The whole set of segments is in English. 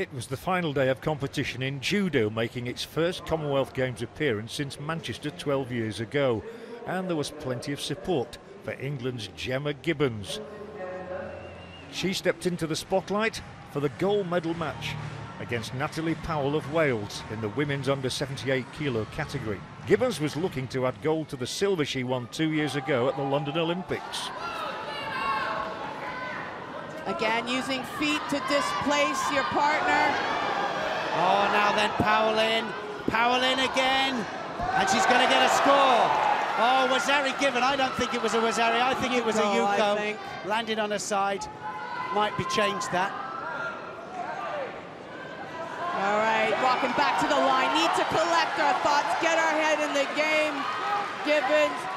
It was the final day of competition in Judo, making its first Commonwealth Games appearance since Manchester 12 years ago. And there was plenty of support for England's Gemma Gibbons. She stepped into the spotlight for the gold medal match against Natalie Powell of Wales in the women's under 78 kilo category. Gibbons was looking to add gold to the silver she won 2 years ago at the London Olympics. Again, using feet to displace your partner. Oh, now then Powell in again, and she's going to get a score. Oh, Wazari given. I don't think it was a Wazari. I think it was a Yuko. Landed on her side. Might be changed that. All right, walking back to the line. Need to collect our thoughts, get our head in the game. Gibbons.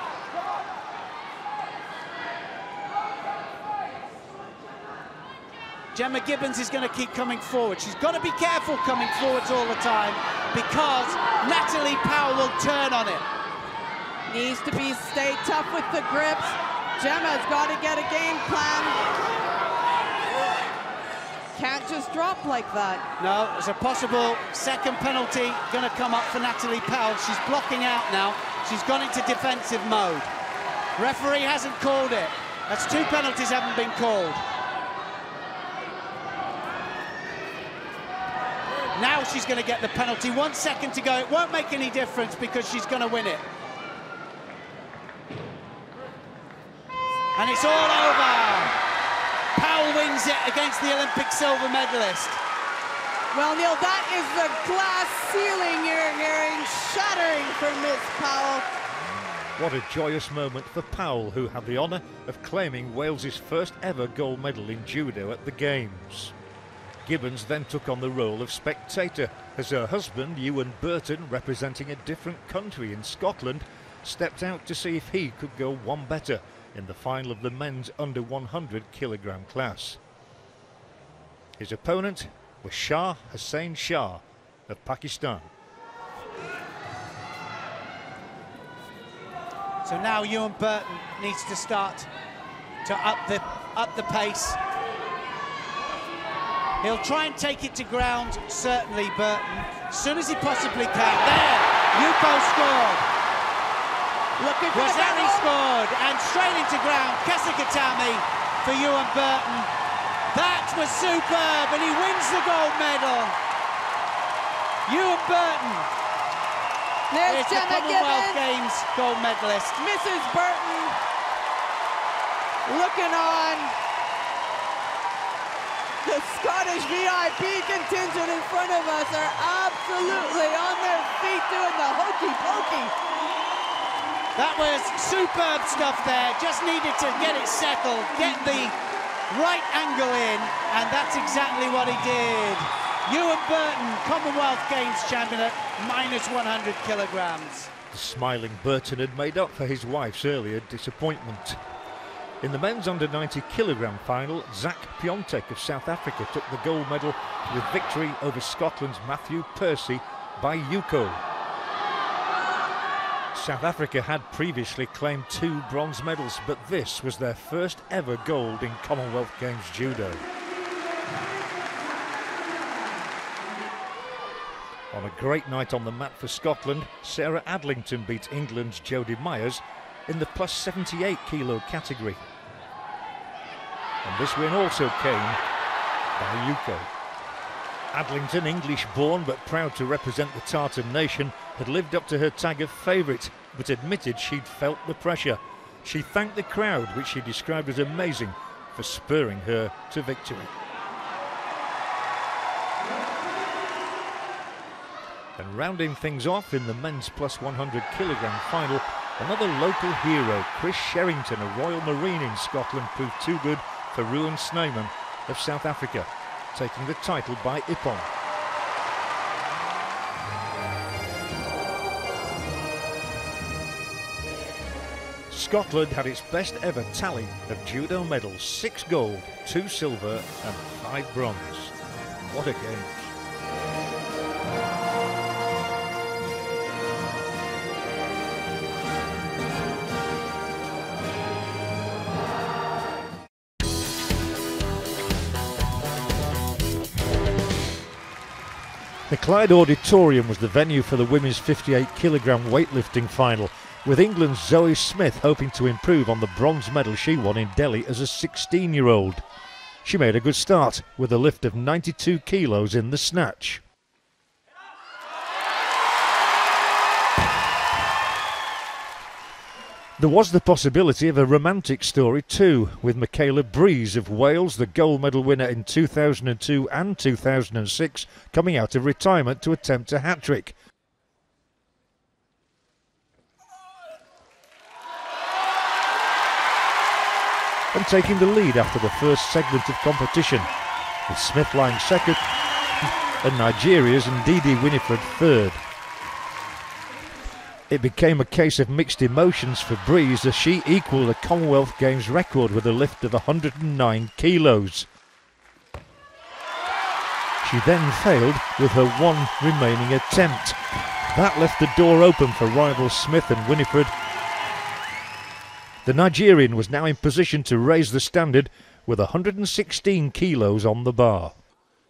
Gemma Gibbons is going to keep coming forward. She's got to be careful coming forwards all the time because Natalie Powell will turn on it. Needs to stay tough with the grips. Gemma's got to get a game plan. Can't just drop like that. No, there's a possible second penalty going to come up for Natalie Powell. She's blocking out now. She's gone into defensive mode. Referee hasn't called it. That's 2 penalties haven't been called. Now she's going to get the penalty. 1 second to go. It won't make any difference because she's going to win it. And it's all over. Powell wins it against the Olympic silver medalist. Well, Neil, that is the glass ceiling you're hearing shattering for Miss Powell. What a joyous moment for Powell, who had the honour of claiming Wales's first ever gold medal in judo at the Games. Gibbons then took on the role of spectator as her husband, Ewan Burton, representing a different country in Scotland, stepped out to see if he could go one better in the final of the men's under 100 kilogram class. His opponent was Shah Hussain Shah of Pakistan. So now Ewan Burton needs to start to up the pace. He'll try and take it to ground, certainly, Burton, as soon as he possibly can. There, Yuko scored. Wazari scored, and straight into ground. Kesikatami for Ewan Burton. That was superb, and he wins the gold medal. Ewan Burton is the Commonwealth Games gold medalist. Mrs. Burton looking on. The Scottish VIP contingent in front of us are absolutely on their feet doing the hokey pokey. That was superb stuff there. Just needed to get it settled, get the right angle in, and that's exactly what he did. Ewan Burton, Commonwealth Games champion at -100 kilograms. The smiling Burton had made up for his wife's earlier disappointment. In the men's under 90 kilogram final, Zach Piontek of South Africa took the gold medal with victory over Scotland's Matthew Percy by Yuko. South Africa had previously claimed 2 bronze medals, but this was their first ever gold in Commonwealth Games judo. On a great night on the mat for Scotland, Sarah Adlington beat England's Jodie Myers in the plus 78 kilo category. And this win also came by Yuko. Adlington, English-born but proud to represent the Tartan nation, had lived up to her tag of favourite, but admitted she'd felt the pressure. She thanked the crowd, which she described as amazing, for spurring her to victory. And rounding things off in the men's plus 100 kilogram final, another local hero, Chris Sherrington, a Royal Marine in Scotland, proved too good for Ruan Snyman of South Africa, taking the title by Ippon. Scotland had its best ever tally of judo medals: 6 gold, 2 silver and 5 bronze. What a game. The Clyde Auditorium was the venue for the women's 58kg weightlifting final, with England's Zoe Smith hoping to improve on the bronze medal she won in Delhi as a 16-year-old. She made a good start with a lift of 92 kilos in the snatch. There was the possibility of a romantic story too, with Michaela Breeze of Wales, the gold medal winner in 2002 and 2006, coming out of retirement to attempt a hat-trick. And taking the lead after the first segment of competition, with Smith lying second and Nigeria's Ndidi Winifred third. It became a case of mixed emotions for Breeze as she equalled a Commonwealth Games record with a lift of 109 kilos. She then failed with her one remaining attempt. That left the door open for rivals Smith and Winifred. The Nigerian was now in position to raise the standard with 116 kilos on the bar.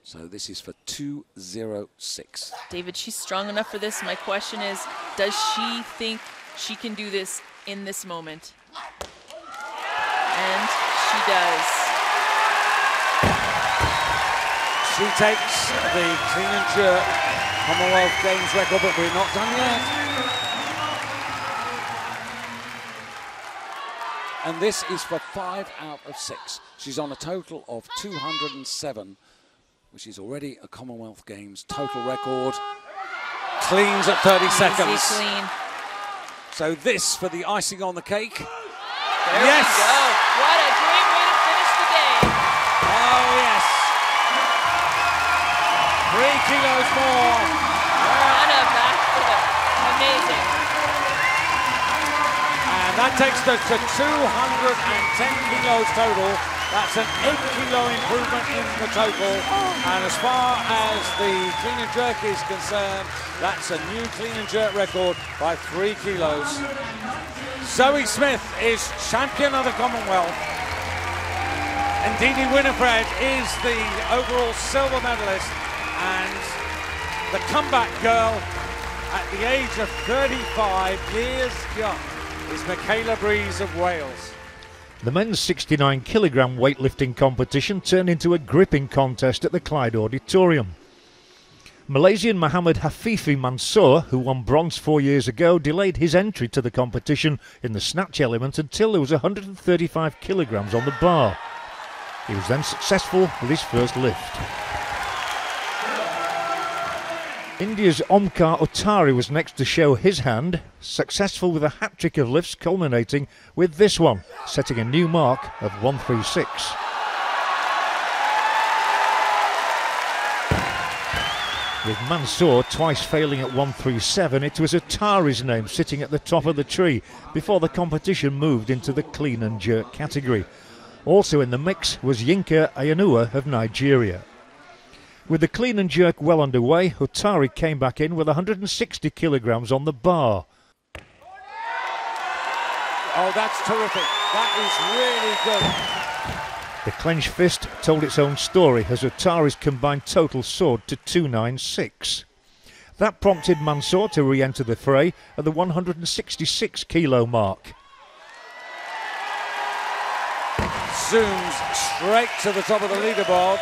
So this is for 206. David, she's strong enough for this. My question is, does she think she can do this in this moment? And she does. She takes the clean and jerk Commonwealth Games record, but we're not done yet. And this is for 5 out of 6. She's on a total of 207. Which is already a Commonwealth Games total record. Cleans at 30 seconds. Clean. So this for the icing on the cake. There we go. What a great way to finish the day. Oh, yes. 3 kilos more. And a back flip. Amazing. And that takes us to 210 kilos total. That's an 8-kilo improvement in the total, and as far as the clean and jerk is concerned, that's a new clean and jerk record by 3 kilos. Zoe Smith is champion of the Commonwealth, and Ndidi Winifred is the overall silver medalist, and the comeback girl at the age of 35 years young is Michaela Breeze of Wales. The men's 69kg weightlifting competition turned into a gripping contest at the Clyde Auditorium. Malaysian Muhammad Hafifi Mansour, who won bronze 4 years ago, delayed his entry to the competition in the snatch element until there was 135 kilograms on the bar. He was then successful with his first lift. India's Omkar Ottari was next to show his hand, successful with a hat-trick of lifts culminating with this one, setting a new mark of 136. With Mansour twice failing at 137, it was Ottari's name sitting at the top of the tree before the competition moved into the clean and jerk category. Also in the mix was Yinka Ayanua of Nigeria. With the clean and jerk well underway, Ottari came back in with 160 kilograms on the bar. Oh, that's terrific. That is really good. The clenched fist told its own story as Ottari's combined total soared to 296. That prompted Mansour to re-enter the fray at the 166 kilo mark. Zooms straight to the top of the leaderboard.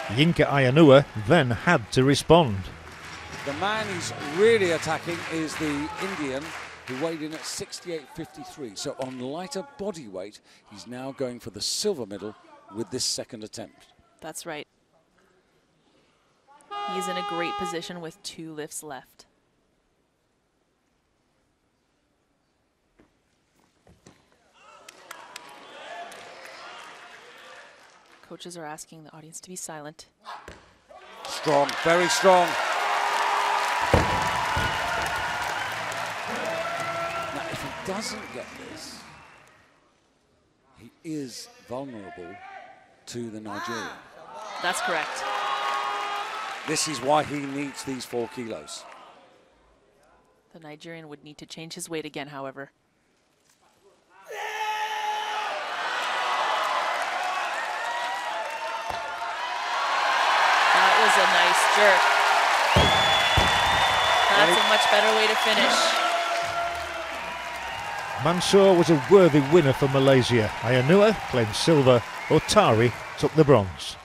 Yinka Ayanua then had to respond. The man he's really attacking is the Indian, who weighed in at 68.53. So on lighter body weight, he's now going for the silver medal with this second attempt. That's right. He's in a great position with 2 lifts left. Coaches are asking the audience to be silent. Strong, very strong. Now, if he doesn't get this, he is vulnerable to the Nigerian. That's correct. This is why he needs these 4 kilos. The Nigerian would need to change his weight again, however. That was a nice jerk. That's a much better way to finish. Mansour was a worthy winner for Malaysia. Ayanua claimed silver, Otari took the bronze.